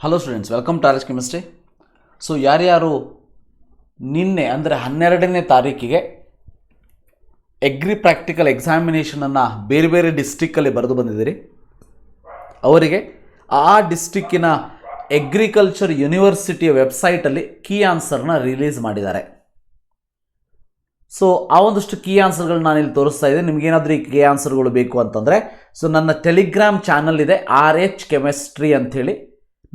Hello students, welcome to RHchemistry. So ಯಾರ್ಯಾರು ನಿನ್ನೆ ಅಂದರೆ 12ನೇ ತಾರೀಕಿಗೆ ಅಗ್ರಿ ಪ್ರಾಕ್ಟಿಕಲ್ ಎಕ್ಸಾಮಿನೇಷನನ್ನು ಬೇರೆ ಬೇರೆ ಡಿಸ್ಟ್ರಿಕ್ಕಲ್ಲಿ ಬರೆದು ಬಂದಿದ್ದೀರಿ, ಅವರಿಗೆ ಆ ಡಿಸ್ಟ್ರಿಕ್ಕಿನ ಅಗ್ರಿಕಲ್ಚರ್ ಯೂನಿವರ್ಸಿಟಿಯ ವೆಬ್ಸೈಟಲ್ಲಿ ಕೀ ಆನ್ಸರ್ನ ರಿಲೀಸ್ ಮಾಡಿದ್ದಾರೆ. ಸೊ ಆ ಒಂದಷ್ಟು ಕೀ ಆನ್ಸರ್ಗಳು ನಾನಿಲ್ಲಿ ತೋರಿಸ್ತಾ ಇದ್ದೆ. ನಿಮಗೇನಾದರೂ ಈ ಕೀ ಆನ್ಸರ್ಗಳು ಬೇಕು ಅಂತಂದರೆ ಸೊ ನನ್ನ ಟೆಲಿಗ್ರಾಮ್ ಚಾನಲ್ ಇದೆ RHchemistry ಅಂಥೇಳಿ.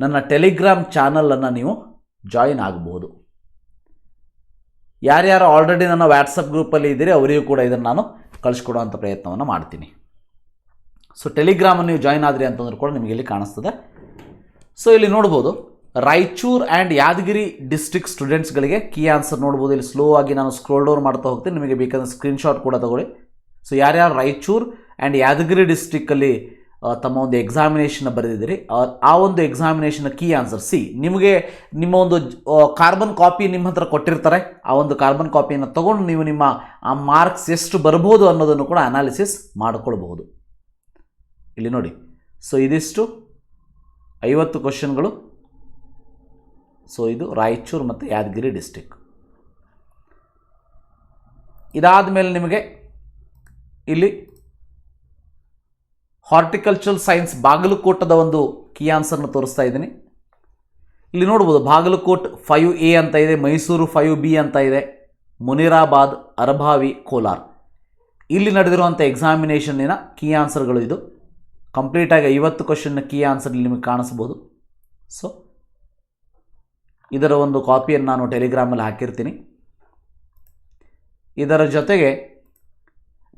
ನನ್ನ ಟೆಲಿಗ್ರಾಮ್ ಚಾನಲನ್ನು ನೀವು ಜಾಯಿನ್ ಆಗಬಹುದು. ಯಾರ್ಯಾರು ಆಲ್ರೆಡಿ ನನ್ನ ವಾಟ್ಸಪ್ ಗ್ರೂಪಲ್ಲಿ ಇದ್ದೀರಿ ಅವರಿಗೂ ಕೂಡ ಇದನ್ನು ನಾನು ಕಳಿಸ್ಕೊಡುವಂಥ ಪ್ರಯತ್ನವನ್ನು ಮಾಡ್ತೀನಿ. ಸೊ ಟೆಲಿಗ್ರಾಮನ್ನು ನೀವು ಜಾಯಿನ್ ಆದ್ರಿ ಅಂತಂದ್ರೂ ಕೂಡ ನಿಮಗೆ ಇಲ್ಲಿ ಕಾಣಿಸ್ತದೆ. ಸೊ ಇಲ್ಲಿ ನೋಡ್ಬೋದು, ರಾಯಚೂರು ಆ್ಯಂಡ್ ಯಾದಗಿರಿ ಡಿಸ್ಟ್ರಿಕ್ಟ್ ಸ್ಟೂಡೆಂಟ್ಸ್ಗಳಿಗೆ ಕೀ ಆನ್ಸರ್ ನೋಡ್ಬೋದು. ಇಲ್ಲಿ ಸ್ಲೋ ಆಗಿ ನಾನು ಸ್ಕ್ರೋಲ್ ಡೌನ್ ಮಾಡ್ತಾ ಹೋಗ್ತೀನಿ, ನಿಮಗೆ ಬೇಕಾದ್ರೆ ಸ್ಕ್ರೀನ್ಶಾಟ್ ಕೂಡ ತಗೊಳ್ಳಿ. ಸೊ ಯಾರ್ಯಾರು ರಾಯಚೂರು ಆ್ಯಂಡ್ ಯಾದಗಿರಿ ಡಿಸ್ಟ್ರಿಕ್ಕಲ್ಲಿ ತಮ್ಮ ಒಂದು ಎಕ್ಸಾಮಿನೇಷನ್ ಬರೆದಿದ್ದೀರಿ, ಆ ಒಂದು ಎಕ್ಸಾಮಿನೇಷನ್ ಕೀ ಆನ್ಸರ್ ನಿಮಗೆ ನಿಮ್ಮ ಒಂದು ಕಾರ್ಬನ್ ಕಾಪಿ ನಿಮ್ಮ ಹತ್ರ ಕೊಟ್ಟಿರ್ತಾರೆ. ಆ ಒಂದು ಕಾರ್ಬನ್ ಕಾಪಿಯನ್ನು ತೊಗೊಂಡು ನೀವು ನಿಮ್ಮ ಆ ಮಾರ್ಕ್ಸ್ ಎಷ್ಟು ಬರ್ಬೋದು ಅನ್ನೋದನ್ನು ಕೂಡ ಅನಾಲಿಸಿಸ್ ಮಾಡಿಕೊಳ್ಬಹುದು. ಇಲ್ಲಿ ನೋಡಿ, ಸೊ ಇದಿಷ್ಟು 50 ಕ್ವಶನ್ಗಳು. ಸೊ ಇದು ರಾಯಚೂರು ಮತ್ತು ಯಾದಗಿರಿ ಡಿಸ್ಟ್ರಿಕ್ಟ್. ಇದಾದ ಮೇಲೆ ನಿಮಗೆ ಇಲ್ಲಿ ಹಾರ್ಟಿಕಲ್ಚರಲ್ ಸೈನ್ಸ್ ಬಾಗಲಕೋಟದ ಒಂದು ಕೀ ಆನ್ಸರ್ನ ತೋರಿಸ್ತಾ ಇದ್ದೀನಿ. ಇಲ್ಲಿ ನೋಡ್ಬೋದು, ಬಾಗಲಕೋಟ್ 5A ಅಂತ ಇದೆ, ಮೈಸೂರು 5B ಅಂತ ಇದೆ, ಮುನಿರಾಬಾದ್, ಅರಭಾವಿ, ಕೋಲಾರ್ ಇಲ್ಲಿ ನಡೆದಿರುವಂಥ ಎಕ್ಸಾಮಿನೇಷನ್ನಿನ ಕೀ ಆನ್ಸರ್ಗಳು. ಇದು ಕಂಪ್ಲೀಟಾಗಿ 50 ಕ್ವಶನ್ನ ಕೀ ಆನ್ಸರ್ ಇಲ್ಲಿ ನಿಮಗೆ ಕಾಣಿಸ್ಬೋದು. ಸೊ ಇದರ ಒಂದು ಕಾಪಿಯನ್ನು ನಾನು ಟೆಲಿಗ್ರಾಮಲ್ಲಿ ಹಾಕಿರ್ತೀನಿ. ಇದರ ಜೊತೆಗೆ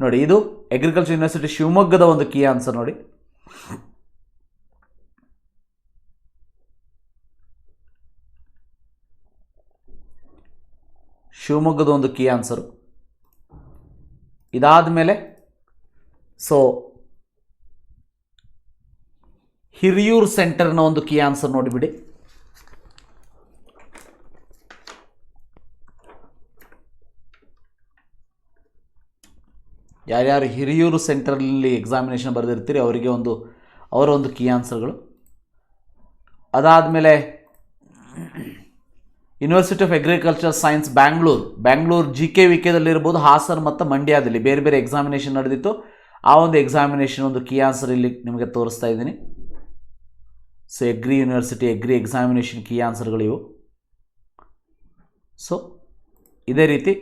ನೋಡಿ, ಇದು ಅಗ್ರಿಕಲ್ಚರ್ ಯೂನಿವರ್ಸಿಟಿ ಶಿವಮೊಗ್ಗದ ಒಂದು ಕೀ ಆನ್ಸರ್ ನೋಡಿ. ಶಿವಮೊಗ್ಗದ ಒಂದು ಕೀ ಆನ್ಸರು. ಇದಾದ ಮೇಲೆ ಸೊ ಹಿರಿಯೂರು ಸೆಂಟರ್ನ ಒಂದು ಕೀ ಆನ್ಸರ್ ನೋಡಿಬಿಡಿ. ಯಾರ್ಯಾರು ಹಿರಿಯೂರು ಸೆಂಟರಲ್ಲಿ ಎಕ್ಸಾಮಿನೇಷನ್ ಬರೆದಿರ್ತೀರಿ ಅವರ ಒಂದು ಕೀ ಆನ್ಸರ್ಗಳು. ಅದಾದಮೇಲೆ university of agriculture science Bangalore GK-VKದಲ್ಲಿರ್ಬೋದು, ಹಾಸನ ಮತ್ತು ಮಂಡ್ಯದಲ್ಲಿ ಬೇರೆ ಬೇರೆ ಎಕ್ಸಾಮಿನೇಷನ್ ನಡೆದಿತ್ತು. ಆ ಒಂದು ಎಕ್ಸಾಮಿನೇಷನ್ ಒಂದು ಕೀ ಆನ್ಸರ್ ಇಲ್ಲಿ ನಿಮಗೆ ತೋರಿಸ್ತಾ ಇದ್ದೀನಿ. So agri university agri examination key ಆನ್ಸರ್ಗಳಿವು. ಸೊ ಇದೇ ರೀತಿ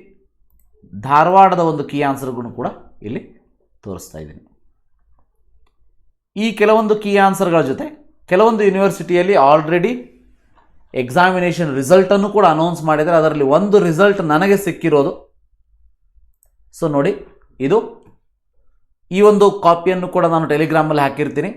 ಧಾರವಾಡದ ಒಂದು ಕೀ ಆನ್ಸರ್ಗಳನ್ನು ಕೂಡ ಇಲ್ಲಿ ತೋರಿಸ್ತಾ ಇದ್ದೀನಿ. ಈ ಕೆಲವೊಂದು ಕೀ ಆನ್ಸರ್ಗಳ ಜೊತೆ ಕೆಲವೊಂದು ಯೂನಿವರ್ಸಿಟಿಯಲ್ಲಿ ಆಲ್ರೆಡಿ ಎಕ್ಸಾಮಿನೇಷನ್ ರಿಸಲ್ಟನ್ನು ಕೂಡ ಅನೌನ್ಸ್ ಮಾಡಿದರೆ. ಅದರಲ್ಲಿ ಒಂದು ರಿಸಲ್ಟ್ ನನಗೆ ಸಿಕ್ಕಿರೋದು. ಸೊ ನೋಡಿ, ಈ ಒಂದು ಕಾಪಿಯನ್ನು ಕೂಡ ನಾನು ಟೆಲಿಗ್ರಾಮಲ್ಲಿ ಹಾಕಿರ್ತೀನಿ.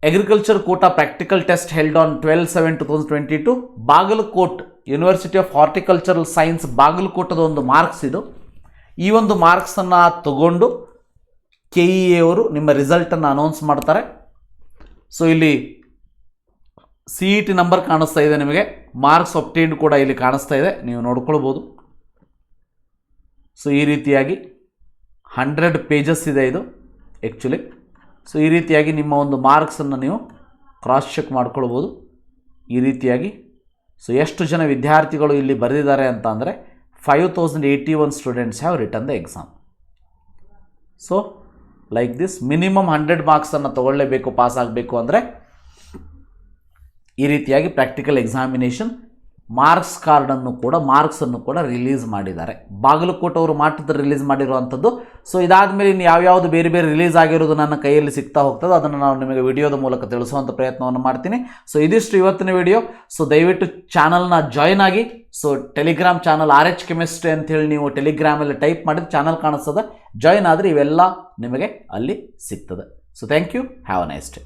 Agriculture quota practical test held on 12/7/2022 Bagalkot university of horticultural science ಬಾಗಲಕೋಟದ ಒಂದು ಮಾರ್ಕ್ಸ್ ಇದು. ಈ ಒಂದು ಮಾರ್ಕ್ಸನ್ನು ತಗೊಂಡು KEA ಅವರು ನಿಮ್ಮ ರಿಸಲ್ಟನ್ನು ಅನೌನ್ಸ್ ಮಾಡ್ತಾರೆ. ಸೊ ಇಲ್ಲಿ CET ನಂಬರ್ ಕಾಣಿಸ್ತಾ ಇದೆ ನಿಮಗೆ, ಮಾರ್ಕ್ಸ್ ಒಬ್ಟೈನ್ಡ್ ಕೂಡ ಇಲ್ಲಿ ಕಾಣಿಸ್ತಾ ಇದೆ, ನೀವು ನೋಡ್ಕೊಳ್ಬೋದು. ಸೊ ಈ ರೀತಿಯಾಗಿ 100 ಪೇಜಸ್ ಇದೆ ಇದು ಆ್ಯಕ್ಚುಲಿ. ಸೊ ಈ ರೀತಿಯಾಗಿ ನಿಮ್ಮ ಒಂದು ಮಾರ್ಕ್ಸನ್ನು ನೀವು ಕ್ರಾಸ್ ಚೆಕ್ ಮಾಡ್ಕೊಳ್ಬೋದು. ಈ ರೀತಿಯಾಗಿ ಸೊ ಎಷ್ಟು ಜನ ವಿದ್ಯಾರ್ಥಿಗಳು ಇಲ್ಲಿ ಬರೆದಿದ್ದಾರೆ ಅಂತ ಅಂದರೆ 5081 students have written the exam. So like this minimum 100 ಮಾರ್ಕ್ಸನ್ನು ತೊಗೊಳ್ಳೇಬೇಕು ಪಾಸ್ ಆಗಬೇಕು ಅಂದರೆ. ಈ ರೀತಿಯಾಗಿ ಪ್ರಾಕ್ಟಿಕಲ್ ಎಕ್ಸಾಮಿನೇಷನ್ ಮಾರ್ಕ್ಸನ್ನು ಕೂಡ ರಿಲೀಸ್ ಮಾಡಿದ್ದಾರೆ. ಬಾಗಲಕೋಟ್ ಅವರು ಮಾತ್ರ ರಿಲೀಸ್ ಮಾಡಿರುವಂಥದ್ದು. ಸೊ ಇದಾದಮೇಲೆ ಇನ್ನು ಯಾವ್ಯಾವುದು ಬೇರೆ ಬೇರೆ ರಿಲೀಸ್ ಆಗಿರೋದು ನನ್ನ ಕೈಯಲ್ಲಿ ಸಿಗ್ತಾ ಹೋಗ್ತದೆ, ಅದನ್ನು ನಾನು ನಿಮಗೆ ವಿಡಿಯೋದ ಮೂಲಕ ತಿಳಿಸುವಂಥ ಪ್ರಯತ್ನವನ್ನು ಮಾಡ್ತೀನಿ. ಸೊ ಇದಿಷ್ಟು ಇವತ್ತಿನ ವಿಡಿಯೋ. ಸೊ ದಯವಿಟ್ಟು ಚಾನಲ್ನ ಜಾಯಿನ್ ಆಗಿ. ಸೊ ಟೆಲಿಗ್ರಾಮ್ ಚಾನಲ್ RHchemistry ಅಂತೇಳಿ ನೀವು ಟೆಲಿಗ್ರಾಮಲ್ಲಿ ಟೈಪ್ ಮಾಡಿದ್ರೆ ಚಾನಲ್ ಕಾಣಿಸ್ತದೆ, ಜಾಯಿನ್ ಆದರೆ ಇವೆಲ್ಲ ನಿಮಗೆ ಅಲ್ಲಿ ಸಿಗ್ತದೆ. So thank you, have a nice day.